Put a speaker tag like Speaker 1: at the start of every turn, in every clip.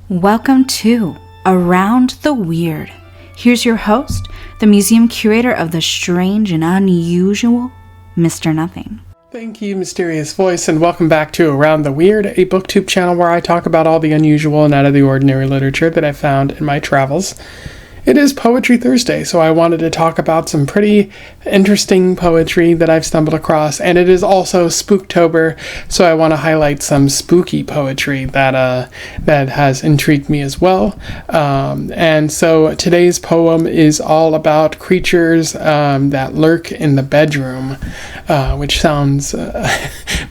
Speaker 1: Welcome to Around the Weird. Here's your host, the museum curator of the strange and unusual, Mr. Nothing.
Speaker 2: Thank you, Mysterious Voice, and welcome back to Around the Weird, a booktube channel where I talk about all the unusual and out of the ordinary literature that I found in my travels. It is Poetry Thursday, so I wanted to talk about some pretty interesting poetry that I've stumbled across, and it is also Spooktober, so I want to highlight some spooky poetry that has intrigued me as well. And so today's poem is all about creatures that lurk in the bedroom, which sounds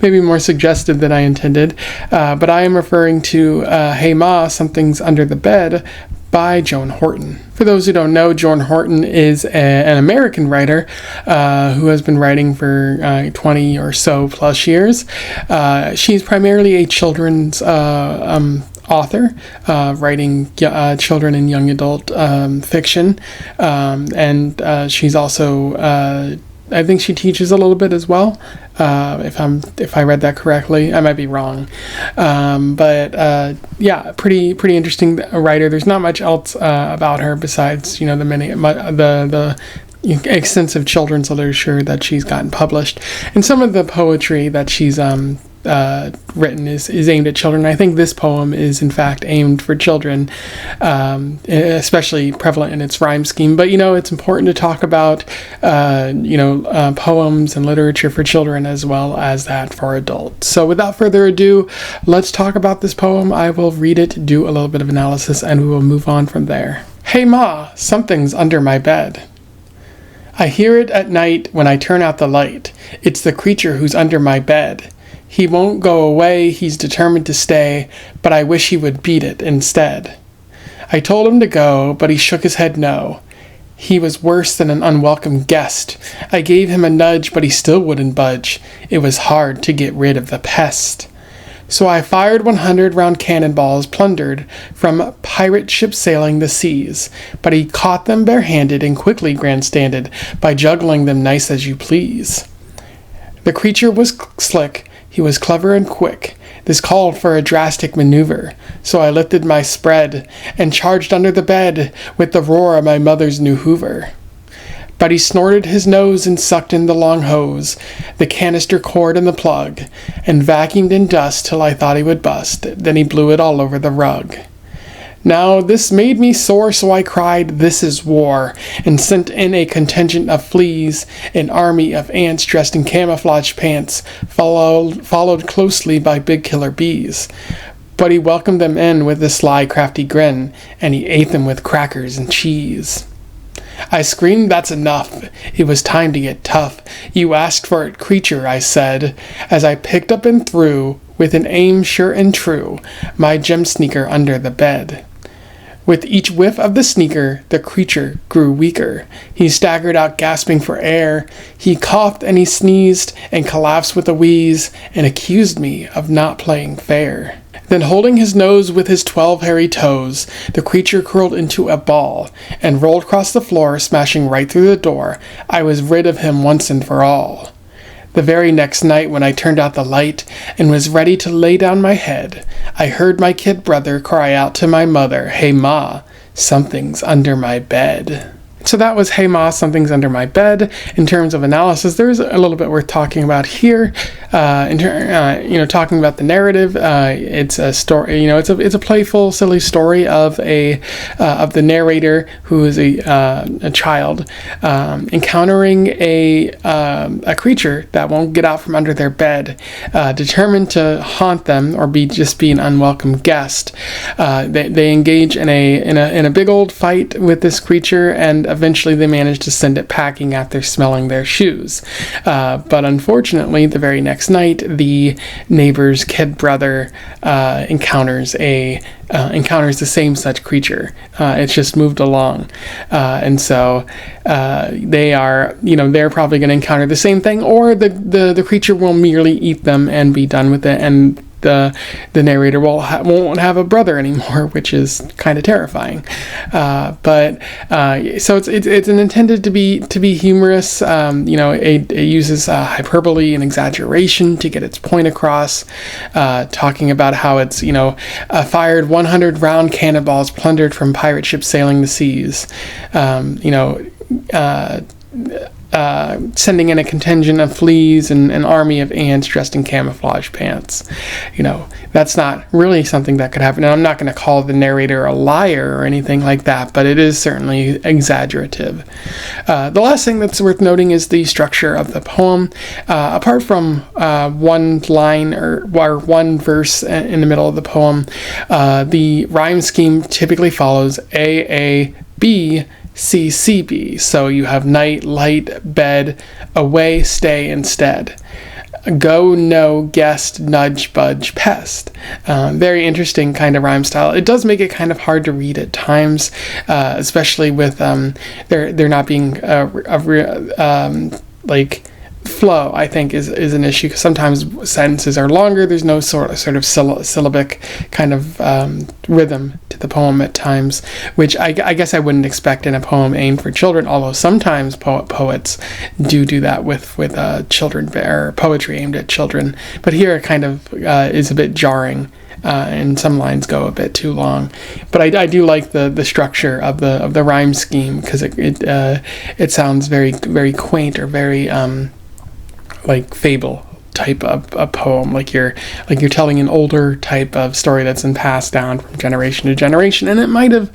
Speaker 2: maybe more suggestive than I intended, but I am referring to Hey Ma, Something's Under the Bed by Joan Horton. For those who don't know, Joan Horton is an American writer who has been writing for 20 or so plus years. She's primarily a children's author, writing children and young adult fiction, and she's also I think she teaches a little bit as well. If I read that correctly, I might be wrong. But pretty interesting writer. There's not much else about her besides the extensive children's literature that she's gotten published, and some of the poetry that she's written is aimed at children. I think this poem is in fact aimed for children, especially prevalent in its rhyme scheme. But it's important to talk about poems and literature for children as well as that for adults. So without further ado, let's talk about this poem. I will read it, do a little bit of analysis, and we will move on from there. Hey Ma, something's under my bed. I hear it at night when I turn out the light. It's the creature who's under my bed. He won't go away, he's determined to stay, but I wish he would beat it instead. I told him to go, but he shook his head no. He was worse than an unwelcome guest. I gave him a nudge, but he still wouldn't budge. It was hard to get rid of the pest. So I fired 100 round cannonballs plundered from pirate ships sailing the seas, but he caught them barehanded and quickly grandstanded by juggling them nice as you please. The creature was slick. He was clever and quick. This called for a drastic maneuver, so I lifted my spread and charged under the bed with the roar of my mother's new Hoover. But he snorted his nose and sucked in the long hose, the canister cord and the plug, and vacuumed in dust till I thought he would bust. Then he blew it all over the rug. Now this made me sore, so I cried, "This is war," and sent in a contingent of fleas, an army of ants dressed in camouflage pants, followed closely by big killer bees. But he welcomed them in with a sly, crafty grin, and he ate them with crackers and cheese. I screamed, "That's enough. It was time to get tough. You asked for it, creature," I said, as I picked up and threw, with an aim sure and true, my gem sneaker under the bed. With each whiff of the sneaker, the creature grew weaker. He staggered out gasping for air. He coughed and he sneezed and collapsed with a wheeze and accused me of not playing fair. Then holding his nose with his 12 hairy toes, the creature curled into a ball and rolled across the floor, smashing right through the door. I was rid of him once and for all. The very next night when I turned out the light and was ready to lay down my head, I heard my kid brother cry out to my mother, "Hey Ma, something's under my bed." So that was Hey Ma, Something's Under My Bed. In terms of analysis, there's a little bit worth talking about here. Talking about the narrative, it's a story. It's a playful, silly story of the narrator who is a child encountering a creature that won't get out from under their bed, determined to haunt them or be an unwelcome guest. They engage in a big old fight with this creature, and eventually they manage to send it packing after smelling their shoes. But unfortunately, the very next night, the neighbor's kid brother encounters the same such creature. It's just moved along. And so they're probably going to encounter the same thing, or the creature will merely eat them and be done with it, and the narrator won't have a brother anymore, which is kind of terrifying. So it's intended to be humorous. It uses hyperbole and exaggeration to get its point across, talking about how it's fired 100 round cannonballs plundered from pirate ships sailing the seas. Sending in a contingent of fleas and an army of ants dressed in camouflage pants. That's not really something that could happen. And I'm not going to call the narrator a liar or anything like that, but it is certainly exaggerative. The last thing that's worth noting is the structure of the poem. Apart from one line or one verse in the middle of the poem, the rhyme scheme typically follows A, B, C, C, B. So you have night, light, bed, away, stay, instead. Go, no, guest, nudge, budge, pest. Very interesting kind of rhyme style. It does make it kind of hard to read at times, especially with there not being flow, I think, is an issue, because sometimes sentences are longer. There's no sort of syllabic kind of rhythm to the poem at times, which I guess I wouldn't expect in a poem aimed for children, although sometimes poets do that with children, or poetry aimed at children. But here it kind of is a bit jarring. And some lines go a bit too long, but I do like the structure of the rhyme scheme, because it sounds very, very quaint, or very like fable type of a poem, like you're telling an older type of story that's been passed down from generation to generation. And it might have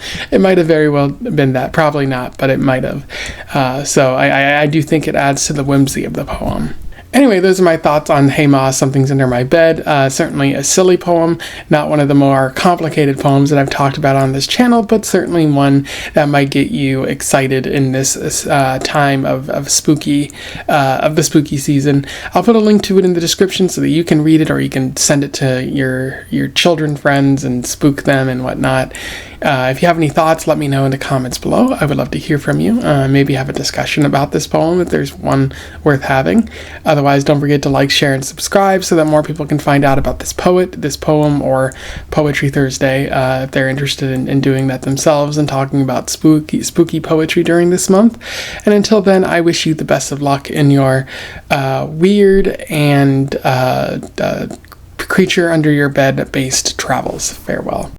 Speaker 2: very well been that. Probably not, but it might have. So I do think it adds to the whimsy of the poem. Anyway, those are my thoughts on Hey Ma, Something's Under My Bed. Certainly a silly poem, not one of the more complicated poems that I've talked about on this channel, but certainly one that might get you excited in this time of the spooky season. I'll put a link to it in the description so that you can read it, or you can send it to your children, friends, and spook them and whatnot. If you have any thoughts, let me know in the comments below. I would love to hear from you. Maybe have a discussion about this poem if there's one worth having. Otherwise, don't forget to like, share, and subscribe so that more people can find out about this poem, or Poetry Thursday if they're interested in doing that themselves and talking about spooky poetry during this month. And until then, I wish you the best of luck in your weird and creature under your bed based travels. Farewell.